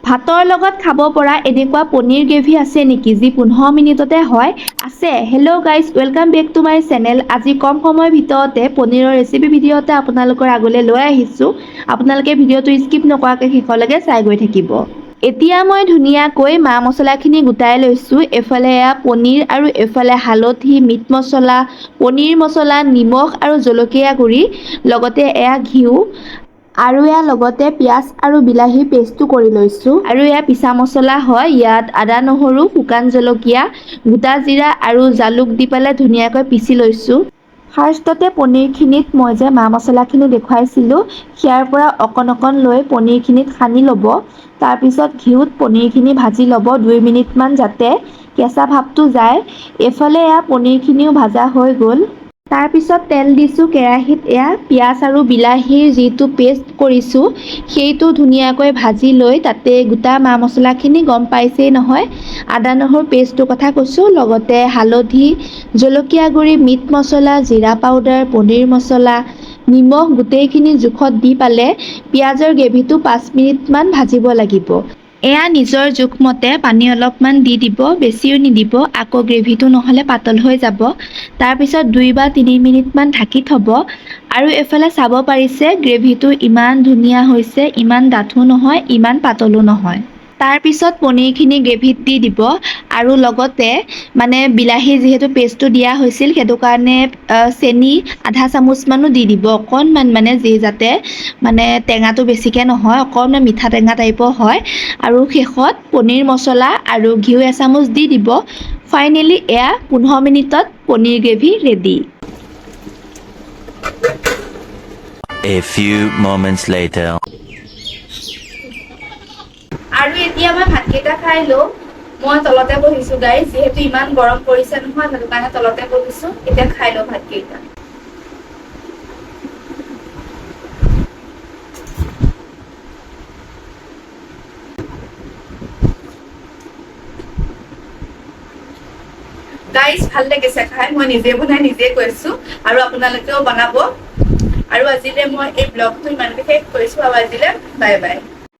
ভাতৰ লগত খাব পৰা এনেকুৱা পনীৰ গ্ৰেভি আছে নেকি যি 15 মিনিটতে হয়? আছে। Hello' guys, welcome back to my channel. আজি কম সময়ৰ ভিতৰতে পনীৰৰ ৰেচিপি ভিডিঅ' এটা আপোনালোকৰ আগলৈ লৈ আহিছোঁ। আপোনালোকে ভিডিঅ'টো স্কিপ নকৰাকৈ শেষলৈকে চাই গৈ থাকিব। এতিয়া মই ধুনীয়াকৈ মা মছলাখিনি গোটাই লৈছোঁ। এফালে এয়া পনীৰ আৰু এফালে হালধি, মিট মছলা, পনীৰ মছলা, নিমখ আৰু জলকীয়া গুড়ি, লগতে এয়া ঘিউ আৰু এয়া লগতে পিঁয়াজ আৰু বিলাহী পেষ্টটো কৰি লৈছোঁ। আৰু এয়া পিছা মছলা হয়। ইয়াত আদা, নহৰু, শুকান জলকীয়া, গোটা জিৰা আৰু জালুক দি পেলাই ধুনীয়াকৈ পিচি লৈছোঁ। ফাৰ্ষ্টতে পনীৰখিনিত মই যে মা মছলাখিনি দেখুৱাইছিলোঁ, সেয়াৰ পৰা অকণ অকণ লৈ পনীৰখিনিত সানি ল'ব। তাৰপিছত ঘিউত পনীৰখিনি ভাজি ল'ব 2 মিনিটমান, যাতে কেঁচা ভাৱটো যায়। এইফালে এয়া পনীৰখিনিও ভাজা হৈ গ'ল। তাৰপিছত তেল দিছোঁ কেৰাহীত। এয়া পিঁয়াজ আৰু বিলাহীৰ যিটো পেষ্ট কৰিছোঁ, সেইটো ধুনীয়াকৈ ভাজি লৈ তাতে গোটা মা মছলাখিনি, গম পাইছেই নহয়, আদা নহৰু পেষ্টটোৰ কথা কৈছোঁ, লগতে হালধি, জলকীয়া গুড়ি, মিট মছলা, জিৰা পাউডাৰ, পনীৰ মছলা, নিমখ গোটেইখিনি জোখত দি পালে পিঁয়াজৰ গ্ৰেভিটো 5 মিনিটমান ভাজিব লাগিব। এয়া নিজৰ জোখমতে পানী অলপমান দি দিব, বেছিও নিদিব, আকৌ গ্ৰেভিটো নহ'লে পাতল হৈ যাব। তাৰপিছত 2 বা 3 মিনিটমান ঢাকি থ'ব। আৰু এফালে চাব পাৰিছে গ্ৰেভিটো ইমান ধুনীয়া হৈছে, ইমান ডাঠো নহয়, ইমান পাতলো নহয়। তাৰপিছত পনীৰখিনি গ্ৰেভিত দি দিব আৰু লগতে বিলাহী যিহেতু পেষ্টটো দিয়া হৈছিল, সেইটো কাৰণে চেনি আধা চামুচমানো দি দিব, অকণমান যাতে টেঙাটো বেছিকৈ নহয়, অকণমান মিঠা টেঙা টাইপৰ হয়। আৰু শেষত পনীৰ মছলা আৰু ঘিউ এচামুচ দি দিব। ফাইনেলি এয়া 15 মিনিটত paneer gravy ready. A few moments later. আৰু এতিয়া মই ভাতকেইটা খাই লওঁ। মই তলতে বহিছোঁ গাইজ, যিহেতু ইমান গৰম পৰিছে নহয়, সেইটো কাৰণে তলতে বহিছোঁ। এতিয়া খাই লওঁ ভাতকেইটা। গাইজ ভাল লাগিছে খাই, মই নিজে বনাই নিজে কৈছোঁ, আৰু আপোনালোকেও বনাব। আৰু আজিলৈ মই এই ব্লগটো ইমানতে শেষ কৰিছোঁ। আৰু আজিলৈ বাই বাই।